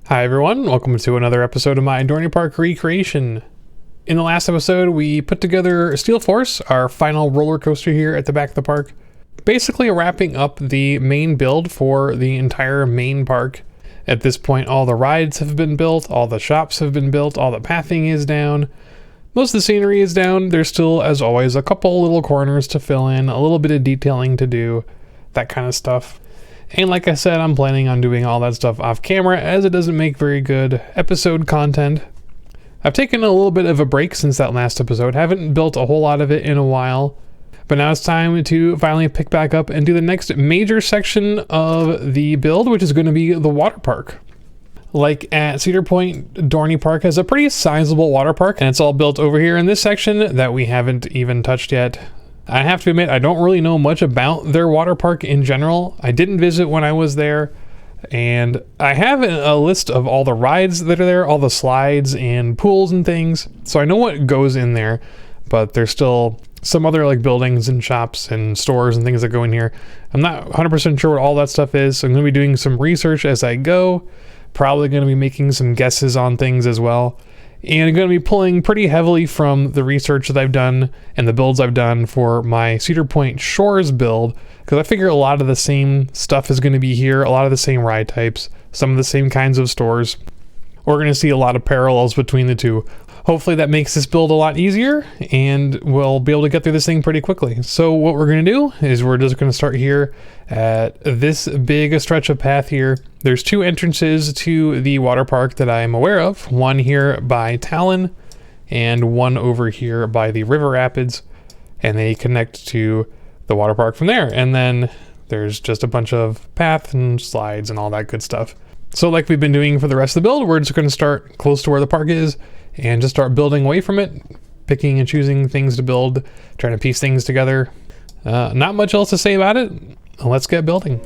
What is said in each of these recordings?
Hi everyone, welcome to another episode of my Dorney Park recreation. In the last episode, we put together Steel Force, our final roller coaster here at the back of the park. Basically wrapping up the main build for the entire main park. At this point, all the rides have been built, all the shops have been built, all the pathing is down. Most of the scenery is down. There's still, as always, a couple little corners to fill in, a little bit of detailing to do, that kind of stuff. And like I said, I'm planning on doing all that stuff off camera as it doesn't make very good episode content. I've taken a little bit of a break since that last episode. Haven't built a whole lot of it in a while. But now it's time to finally pick back up and do the next major section of the build, which is going to be the water park. Like at Cedar Point, Dorney Park has a pretty sizable water park, and it's all built over here in this section that we haven't even touched yet. I have to admit, I don't really know much about their water park in general. I didn't visit when I was there, and I have a list of all the rides that are there, all the slides and pools and things, so I know what goes in there, but there's still some other like buildings and shops and stores and things that go in here. I'm not 100% sure what all that stuff is, so I'm going to be doing some research as I go, probably going to be making some guesses on things as well. And I'm going to be pulling pretty heavily from the research that I've done and the builds I've done for my Cedar Point Shores build, because I figure a lot of the same stuff is going to be here, a lot of the same ride types, some of the same kinds of stores. We're going to see a lot of parallels between the two. Hopefully that makes this build a lot easier, and we'll be able to get through this thing pretty quickly. So what we're going to do is we're just going to start here at this big stretch of path here. There's two entrances to the water park that I'm aware of. One here by Talon and one over here by the river rapids, and they connect to the water park from there. And then there's just a bunch of paths and slides and all that good stuff. So like we've been doing for the rest of the build, we're just going to start close to where the park is and just start building away from it, picking and choosing things to build, trying to piece things together. Not much else to say about it. Let's get building.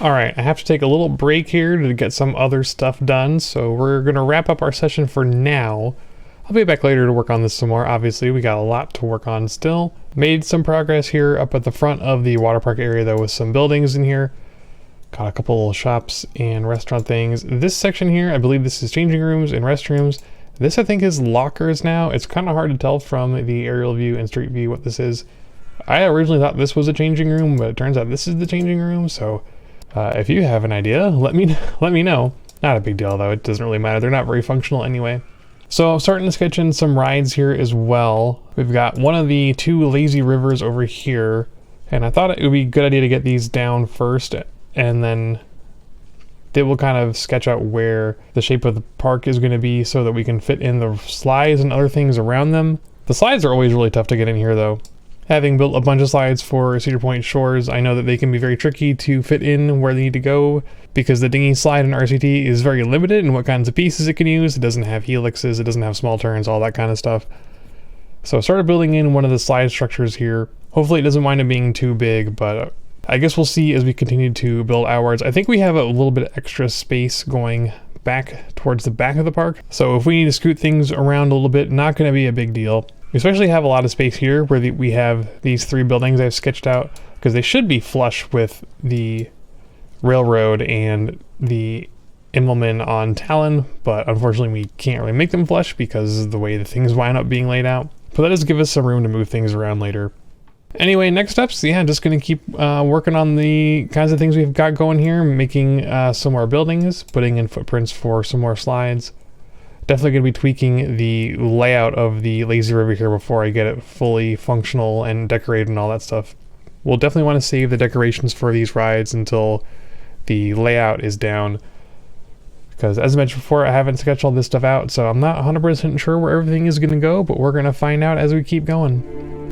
All right, I have to take a little break here to get some other stuff done, so we're gonna wrap up our session for now. I'll be back later to work on this some more. Obviously, we got a lot to work on still. Made some progress here up at the front of the water park area though, with some buildings in here. Got a couple shops and restaurant things. This section here, I believe this is changing rooms and restrooms. This I think is lockers now. It's kind of hard to tell from the aerial view and street view what this is. I originally thought this was a changing room, but it turns out this is the changing room. So if you have an idea, let me know. Not a big deal though, it doesn't really matter. They're not very functional anyway. So I'm starting to sketch in some rides here as well. We've got one of the two lazy rivers over here, and I thought it would be a good idea to get these down first, and then they will kind of sketch out where the shape of the park is going to be so that we can fit in the slides and other things around them. The slides are always really tough to get in here though. Having built a bunch of slides for Cedar Point Shores, I know that they can be very tricky to fit in where they need to go because the dinghy slide in RCT is very limited in what kinds of pieces it can use. It doesn't have helixes, it doesn't have small turns, all that kind of stuff. So I started building in one of the slide structures here. Hopefully it doesn't wind up being too big, but I guess we'll see as we continue to build outwards. I think we have a little bit of extra space going back towards the back of the park. So if we need to scoot things around a little bit, not going to be a big deal. We especially have a lot of space here where we have these three buildings I've sketched out because they should be flush with the railroad and the Immelman on Talon, but unfortunately we can't really make them flush because of the way the things wind up being laid out. But that does give us some room to move things around later. Anyway, next steps, yeah, just going to keep working on the kinds of things we've got going here, making some more buildings, putting in footprints for some more slides. Definitely going to be tweaking the layout of the lazy river here before I get it fully functional and decorated and all that stuff. We'll definitely want to save the decorations for these rides until the layout is down, because as I mentioned before, I haven't sketched all this stuff out, so I'm not 100% sure where everything is going to go, but we're going to find out as we keep going.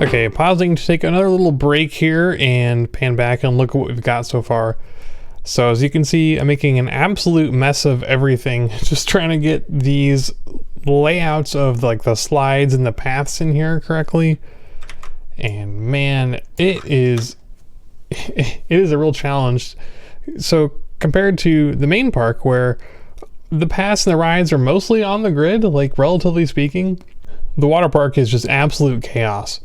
Okay, pausing to take another little break here and pan back and look at what we've got so far. So as you can see, I'm making an absolute mess of everything, just trying to get these layouts of like the slides and the paths in here correctly. And man, it is a real challenge. So compared to the main park where the paths and the rides are mostly on the grid, like relatively speaking, the water park is just absolute chaos.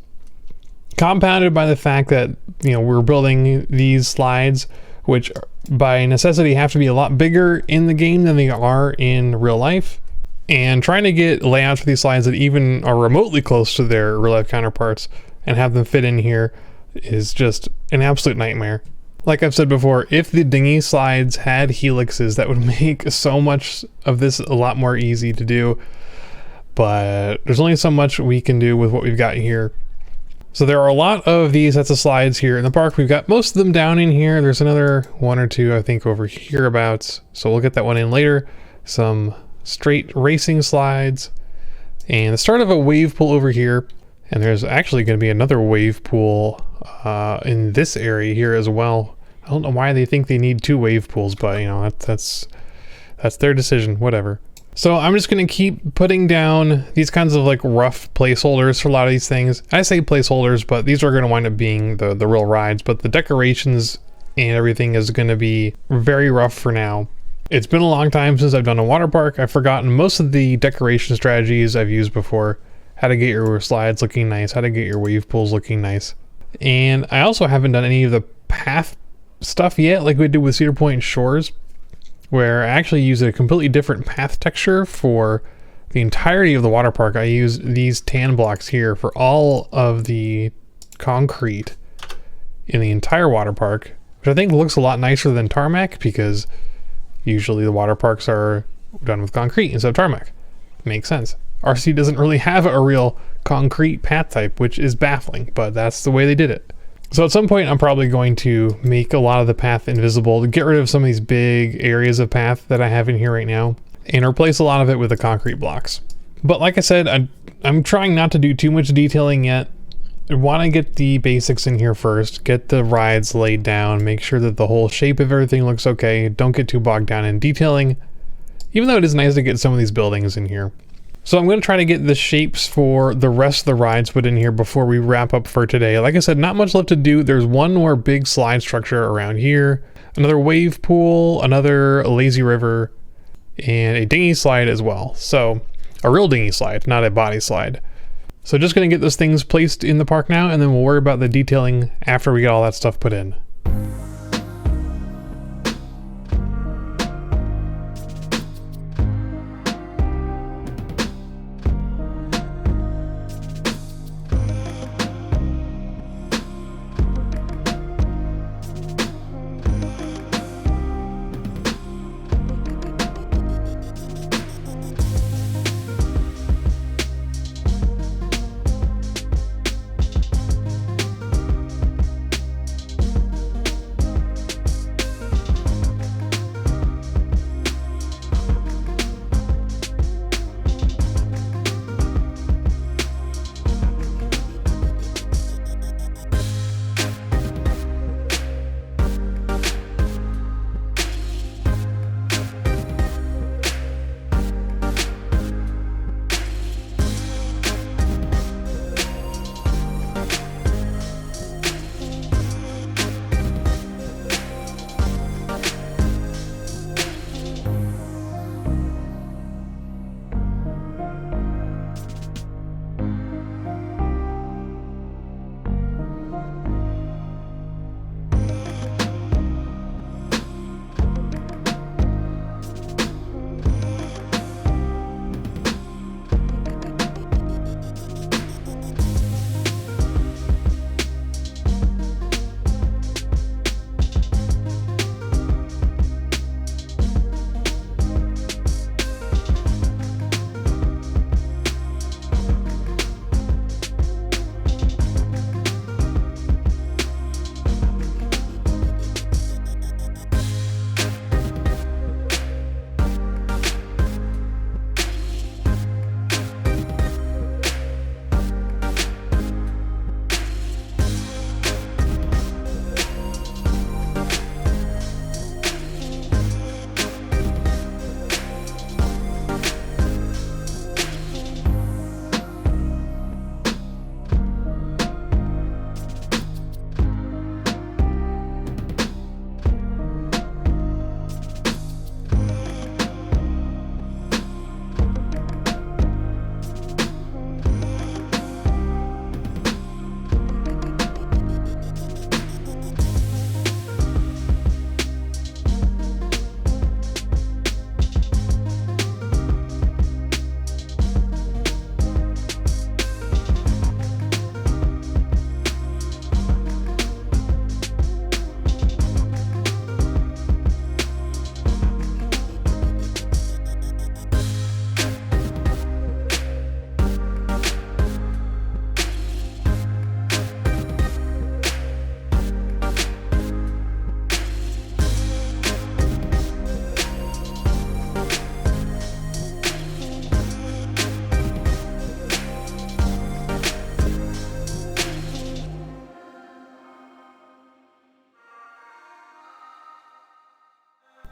Compounded by the fact that, you know, we're building these slides, which by necessity have to be a lot bigger in the game than they are in real life. And trying to get layouts for these slides that even are remotely close to their real life counterparts and have them fit in here is just an absolute nightmare. Like I've said before, if the dinghy slides had helixes, that would make so much of this a lot more easy to do. But there's only so much we can do with what we've got here. So there are a lot of these sets of slides here in the park. We've got most of them down in here. There's another one or two, I think, over hereabouts. So we'll get that one in later. Some straight racing slides. And the start of a wave pool over here. And there's actually going to be another wave pool in this area here as well. I don't know why they think they need two wave pools, but you know, that's their decision, whatever. So I'm just going to keep putting down these kinds of like rough placeholders for a lot of these things. I say placeholders, but these are going to wind up being the real rides, but the decorations and everything is going to be very rough for now. It's been a long time since I've done a water park. I've forgotten most of the decoration strategies I've used before. How to get your slides looking nice, how to get your wave pools looking nice. And I also haven't done any of the path stuff yet, like we did with Cedar Point Shores, where I actually use a completely different path texture for the entirety of the water park. I use these tan blocks here for all of the concrete in the entire water park, which I think looks a lot nicer than tarmac, because usually the water parks are done with concrete instead of tarmac. Makes sense. RC doesn't really have a real concrete path type, which is baffling, but that's the way they did it. So at some point I'm probably going to make a lot of the path invisible to get rid of some of these big areas of path that I have in here right now and replace a lot of it with the concrete blocks. But like I said, I'm trying not to do too much detailing yet. I want to get the basics in here first, get the rides laid down, make sure that the whole shape of everything looks okay, don't get too bogged down in detailing, even though it is nice to get some of these buildings in here. So I'm going to try to get the shapes for the rest of the rides put in here before we wrap up for today. Like I said, not much left to do. There's one more big slide structure around here, another wave pool, another lazy river, and a dinghy slide as well. So a real dinghy slide, not a body slide. So just going to get those things placed in the park now, and then we'll worry about the detailing after we get all that stuff put in.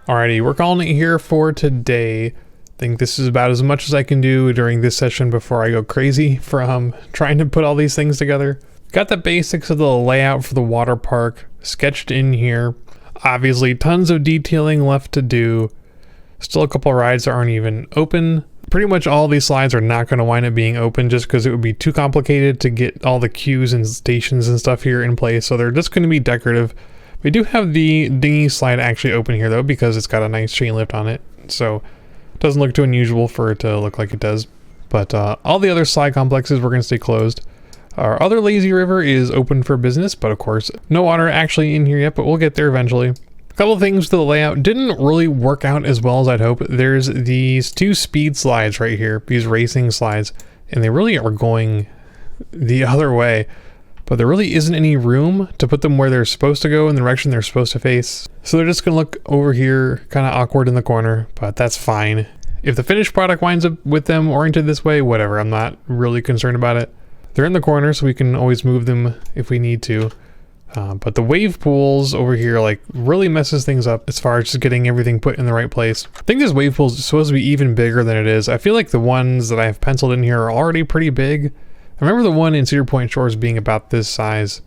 Alrighty, we're calling it here for today. I think this is about as much as I can do during this session before I go crazy from trying to put all these things together. Got the basics of the layout for the water park sketched in here. Obviously tons of detailing left to do. Still a couple rides that aren't even open. Pretty much all these slides are not going to wind up being open just because it would be too complicated to get all the queues and stations and stuff here in place, so they're just going to be decorative. We do have the dinghy slide actually open here though, because it's got a nice chain lift on it, so it doesn't look too unusual for it to look like it does. But all the other slide complexes we're going to stay closed. Our other lazy river is open for business, but of course no water actually in here yet, but we'll get there eventually. A couple of things to the layout didn't really work out as well as I'd hope. There's these two speed slides right here, these racing slides, and they really are going the other way. But there really isn't any room to put them where they're supposed to go in the direction they're supposed to face. So they're just gonna look over here, kind of awkward in the corner, but that's fine. If the finished product winds up with them oriented this way, whatever, I'm not really concerned about it. They're in the corner, so we can always move them if we need to. But the wave pools over here like really messes things up as far as just getting everything put in the right place. I think this wave pool is supposed to be even bigger than it is. I feel like the ones that I have penciled in here are already pretty big. I remember the one in Cedar Point Shores being about this size.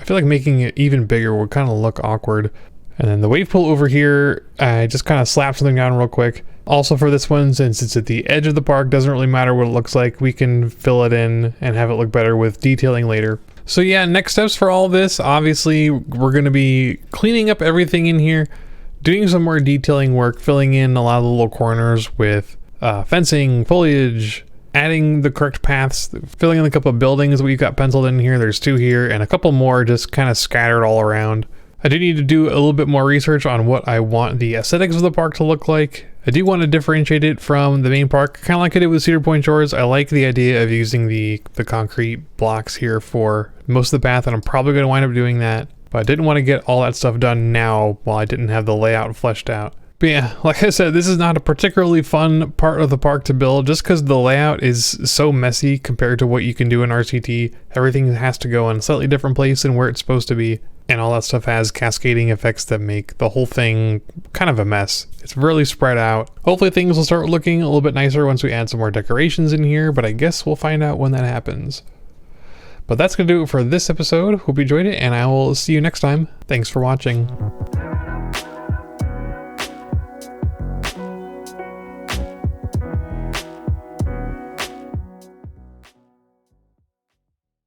I feel like making it even bigger would kind of look awkward. And then the wave pool over here, I just kind of slapped something down real quick. Also for this one, since it's at the edge of the park, doesn't really matter what it looks like. We can fill it in and have it look better with detailing later. So yeah, next steps for all this, obviously we're going to be cleaning up everything in here, doing some more detailing work, filling in a lot of the little corners with fencing, foliage, adding the correct paths, filling in a couple of buildings that we've got penciled in here. There's two here and a couple more just kind of scattered all around. I do need to do a little bit more research on what I want the aesthetics of the park to look like. I do want to differentiate it from the main park, kind of like I did with Cedar Point Shores. I like the idea of using the concrete blocks here for most of the path, and I'm probably going to wind up doing that. But I didn't want to get all that stuff done now while I didn't have the layout fleshed out. But yeah, like I said, this is not a particularly fun part of the park to build just because the layout is so messy compared to what you can do in RCT. Everything has to go in a slightly different place than where it's supposed to be. And all that stuff has cascading effects that make the whole thing kind of a mess. It's really spread out. Hopefully things will start looking a little bit nicer once we add some more decorations in here, but I guess we'll find out when that happens. But that's going to do it for this episode. Hope you enjoyed it, and I will see you next time. Thanks for watching.